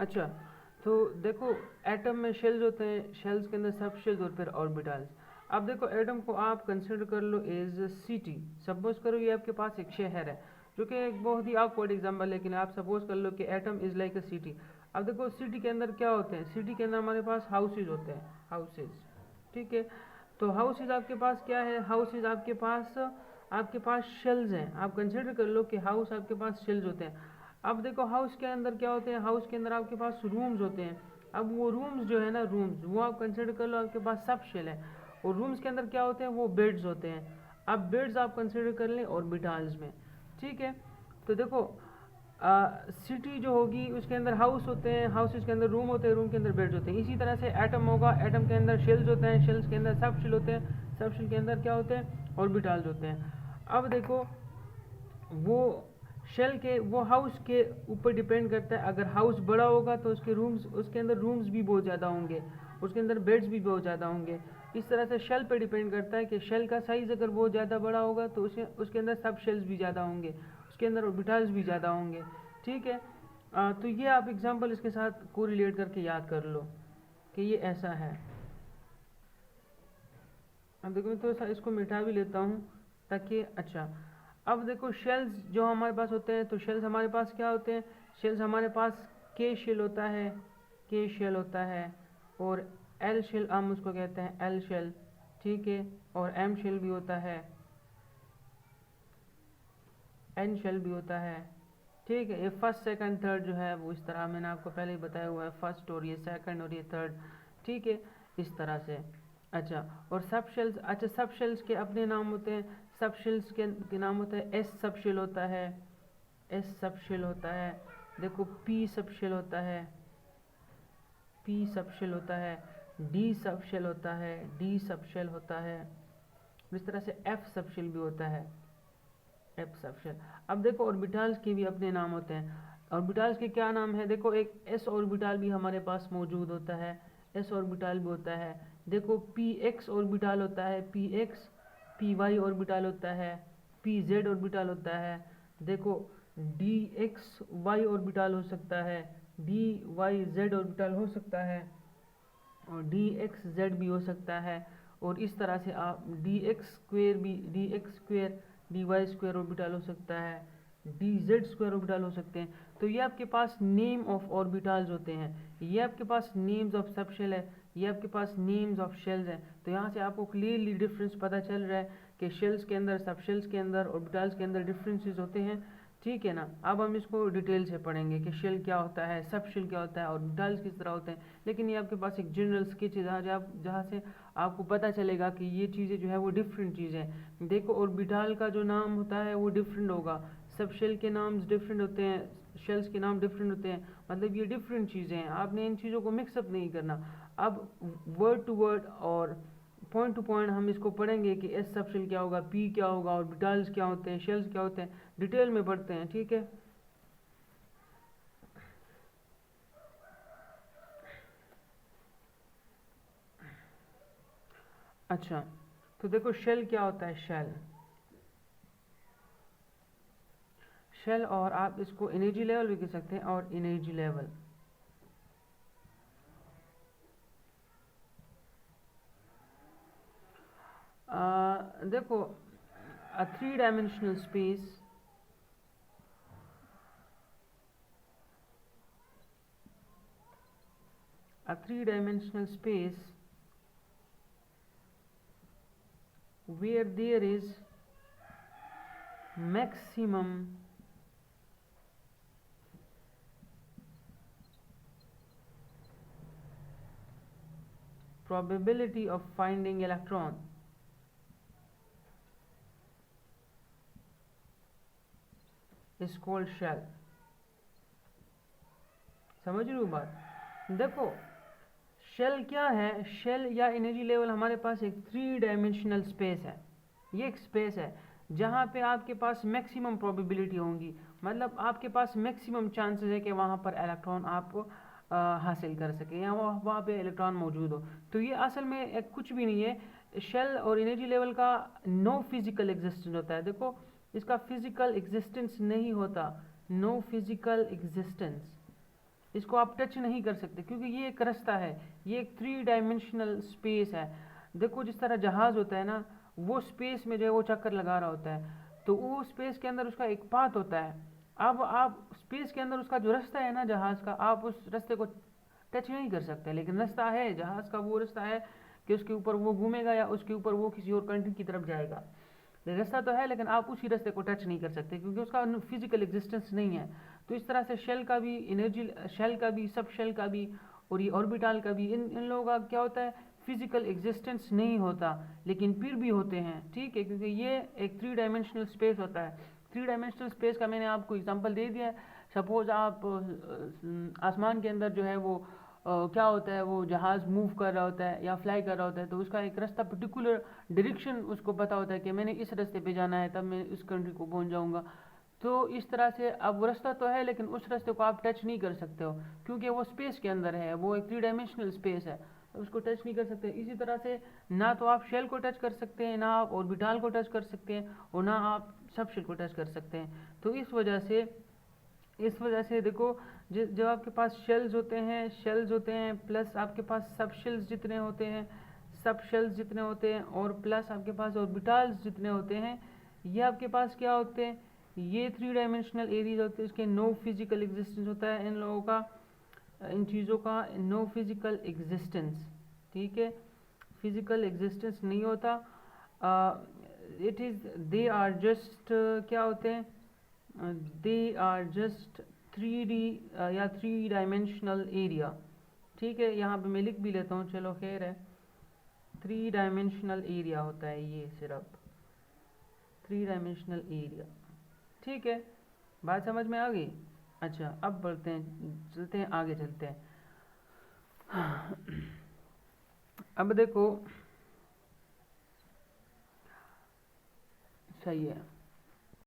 अच्छा, तो देखो एटम में शेल्स होते हैं, शेल्स के अंदर सब शेल्स और फिर ऑर्बिटल्स। अब देखो एटम को आप कंसिडर कर लो एज सिटी। सपोज करो ये आपके पास एक शहर है, जो कि एक बहुत ही ऑकवर्ड एग्जांपल, लेकिन आप सपोज कर लो कि atom is like a city. अब देखो सिटी के अंदर क्या होते हैं, सिटी के अंदर हमारे पास हाउसेज होते हैं, हाउसेज, ठीक है। तो हाउसेज आपके पास क्या है, हाउसेज आपके पास शेल्स हैं। आप कंसिडर कर लो कि हाउस आपके पास शेल्स होते हैं। अब देखो हाउस के अंदर क्या होते हैं, हाउस के अंदर आपके पास रूम्स होते हैं। अब वो रूम्स जो है ना, रूम्स वो आप कंसिडर कर लो आपके पास सब शेल है। और रूम्स के अंदर क्या होते हैं, वो बेड्स होते हैं। अब बेड्स आप कंसिडर कर लें ऑर्बिटल्स में, ठीक है। तो देखो सिटी जो होगी उसके अंदर हाउस होते हैं, हाउसेस के अंदर रूम होते हैं, रूम के अंदर बेड्स होते हैं। इसी तरह से एटम होगा, एटम के अंदर शेल्स होते हैं, शेल्स के अंदर सब शेल होते हैं, सब शेल के अंदर क्या होते हैं, ऑर्बिटल्स होते हैं। अब देखो वो शेल के वो हाउस के ऊपर डिपेंड करता है। अगर हाउस बड़ा होगा तो उसके अंदर रूम्स भी बहुत ज़्यादा होंगे, उसके अंदर बेड्स भी बहुत ज़्यादा होंगे। इस तरह से शेल पे डिपेंड करता है कि शेल का साइज़ अगर बहुत ज़्यादा बड़ा होगा तो उसके अंदर सब शेल्स भी ज़्यादा होंगे, उसके अंदर ऑर्बिटल्स भी ज़्यादा होंगे, ठीक है। तो ये आप एग्जांपल इसके साथ को रिलेट करके याद कर लो कि ये ऐसा है। अब देखो मैं थोड़ा सा इसको मिटा भी लेता हूँ ताकि अच्छा। अब देखो शेल्स जो हमारे पास होते हैं, तो शेल्स हमारे पास क्या होते हैं, शेल्स हमारे पास के शेल होता है, के शेल होता है, और एल शेल हम उसको कहते हैं एल शेल, ठीक है। और एम शेल भी होता है, एन शेल भी होता है, ठीक है। ये फर्स्ट सेकंड थर्ड जो है वो इस तरह मैंने आपको पहले ही बताया हुआ है, फर्स्ट और ये सेकंड और ये थर्ड, ठीक है, इस तरह से। अच्छा, और सब शेल्स, अच्छा सब शेल्स के अपने नाम होते हैं, सब शेल्स के नाम होते हैं, एस सब शेल होता है, एस सब शेल होता है। देखो पी सब शेल होता है, पी सब शेल होता है, डी सब शेल होता है, डी सब शेल होता है। इस तरह से एफ सब शेल भी होता है, एफ सब शेल। अब देखो ऑर्बिटल्स के भी अपने नाम होते हैं। ऑर्बिटल्स के क्या नाम है, देखो एक एस ऑर्बिटल भी हमारे पास मौजूद होता है, एस ऑर्बिटल भी होता है। देखो पी एक्स ऑर्बिटल होता है, p x, p y orbital होता है, पी जेड ऑर्बिटल होता है। देखो डी एक्स वाई ऑर्बिटल हो सकता है, डी वाई जेड ऑर्बिटल हो सकता है, और डी एक्स जेड भी हो सकता है। और इस तरह से आप डी एक्स स्क्वेयर भी, d x square d y square orbital हो सकता है, डी जेड स्क्वेयर ऑर्बिटल हो सकते हैं। तो ये आपके पास नेम ऑफ ऑर्बिटल्स होते हैं, ये आपके पास नेम्स ऑफ सब शेल है, ये आपके पास नेम्स ऑफ शेल्स हैं। तो यहाँ से आपको क्लियरली डिफरेंस पता चल रहा है कि शेल्स के अंदर, सब शेल्स के अंदर, ऑर्बिटल्स के अंदर डिफरेंसेस होते हैं, ठीक है ना। अब हम इसको डिटेल से पढ़ेंगे कि शेल क्या होता है, सब शेल क्या होता है, ऑर्बिटल्स किस तरह होते हैं। लेकिन ये आपके पास एक जनरल स्केच है जहाँ से आपको पता चलेगा कि ये चीज़ें जो है वो डिफरेंट चीज़ें हैं। देखो ऑर्बिटल का जो नाम होता है वो डिफरेंट होगा, सब शेल के नाम डिफरेंट होते हैं, शेल्स के नाम डिफरेंट होते हैं, मतलब ये डिफरेंट चीज़ें हैं, आपने इन चीज़ों को मिक्सअप नहीं करना। अब वर्ड टू वर्ड और पॉइंट टू पॉइंट हम इसको पढ़ेंगे कि एस सब शेल क्या होगा, पी क्या होगा, ऑर्बिटल्स क्या होते हैं, शेल्स क्या होते हैं, डिटेल में पढ़ते हैं, ठीक है। अच्छा, तो देखो शेल क्या होता है, शेल, शेल, और आप इसको एनर्जी लेवल भी कह सकते हैं, और एनर्जी लेवल। देखो a three-dimensional space, a three-dimensional space where there is maximum probability of finding electron is called shell। समझ रहे हो बात। देखो शेल क्या है, शेल या एनर्जी लेवल हमारे पास एक थ्री डायमेंशनल स्पेस है। ये एक स्पेस है जहाँ पे आपके पास मैक्सिमम प्रोबेबिलिटी होंगी, मतलब आपके पास मैक्सिमम चांसेस है कि वहाँ पर इलेक्ट्रॉन आप हासिल कर सकें या वहाँ पे इलेक्ट्रॉन मौजूद हो। तो ये असल में एक कुछ भी नहीं है, शेल और एनर्जी लेवल का नो फिजिकल एग्जिस्टेंस होता है। देखो इसका फिजिकल एग्जिस्टेंस नहीं होता, नो फिजिकल एग्जिस्टेंस, इसको आप टच नहीं कर सकते क्योंकि ये एक रास्ता है, ये एक 3 डायमेंशनल स्पेस है। देखो जिस तरह जहाज होता है ना, वो स्पेस में जो है वो चक्कर लगा रहा होता है, तो वो स्पेस के अंदर उसका एक पाथ होता है। अब आप स्पेस के अंदर उसका जो रास्ता है ना जहाज का, आप उस रास्ते को टच नहीं कर सकते, लेकिन रास्ता है जहाज का, वो रास्ता है कि उसके ऊपर वो घूमेगा या उसके ऊपर वो किसी और कंट्री की तरफ जाएगा। रास्ता तो है लेकिन आप उसी रास्ते को टच नहीं कर सकते क्योंकि उसका फिजिकल एग्जिस्टेंस नहीं है। तो इस तरह से शेल का भी एनर्जी, शेल का भी, सब शेल का भी और ये ऑर्बिटल का भी, इन लोगों का क्या होता है, फिजिकल एग्जिस्टेंस नहीं होता, लेकिन फिर भी होते हैं, ठीक है, क्योंकि ये एक 3 डायमेंशनल स्पेस होता है। 3 डायमेंशनल स्पेस का मैंने आपको एग्जांपल दे दिया है। सपोज आप आसमान के अंदर जो है वो क्या होता है, वो जहाज़ मूव कर रहा होता है या फ्लाई कर रहा होता है, तो उसका एक रास्ता पर्टिकुलर डायरेक्शन उसको पता होता है कि मैंने इस रास्ते पे जाना है, तब मैं इस कंट्री को पहुंच जाऊंगा। तो इस तरह से अब वो रास्ता तो है लेकिन उस रास्ते को आप टच नहीं कर सकते हो क्योंकि वो स्पेस के अंदर है, वो एक 3 डायमेंशनल स्पेस है, तो उसको टच नहीं कर सकते। इसी तरह से ना तो आप शेल को टच कर सकते हैं, ना आप ऑर्बिटल को टच कर सकते हैं, और ना आप सब शेल को टच कर सकते हैं। तो इस वजह से देखो, जब आपके पास शेल्स होते हैं प्लस आपके पास सब शेल्स जितने होते हैं और प्लस आपके पास ऑर्बिटल्स जितने होते हैं, ये आपके पास क्या होते हैं, ये 3 डायमेंशनल एरियाज होते हैं। इसके नो फिजिकल एग्जिस्टेंस होता है इन लोगों का, इन चीज़ों का नो फिजिकल एग्जिस्टेंस, ठीक है, फिजिकल एग्जिस्टेंस नहीं होता। It is they are just क्या होते हैं, दे आर जस्ट 3D या 3 डायमेंशनल एरिया, ठीक है, यहाँ पे मैं लिख भी लेता हूँ, चलो खैर है, 3 डायमेंशनल एरिया होता है ये, सिर्फ 3 डायमेंशनल एरिया, ठीक है, बात समझ में आ गई। अच्छा अब बढ़ते हैं, आगे चलते हैं। अब देखो, सही है,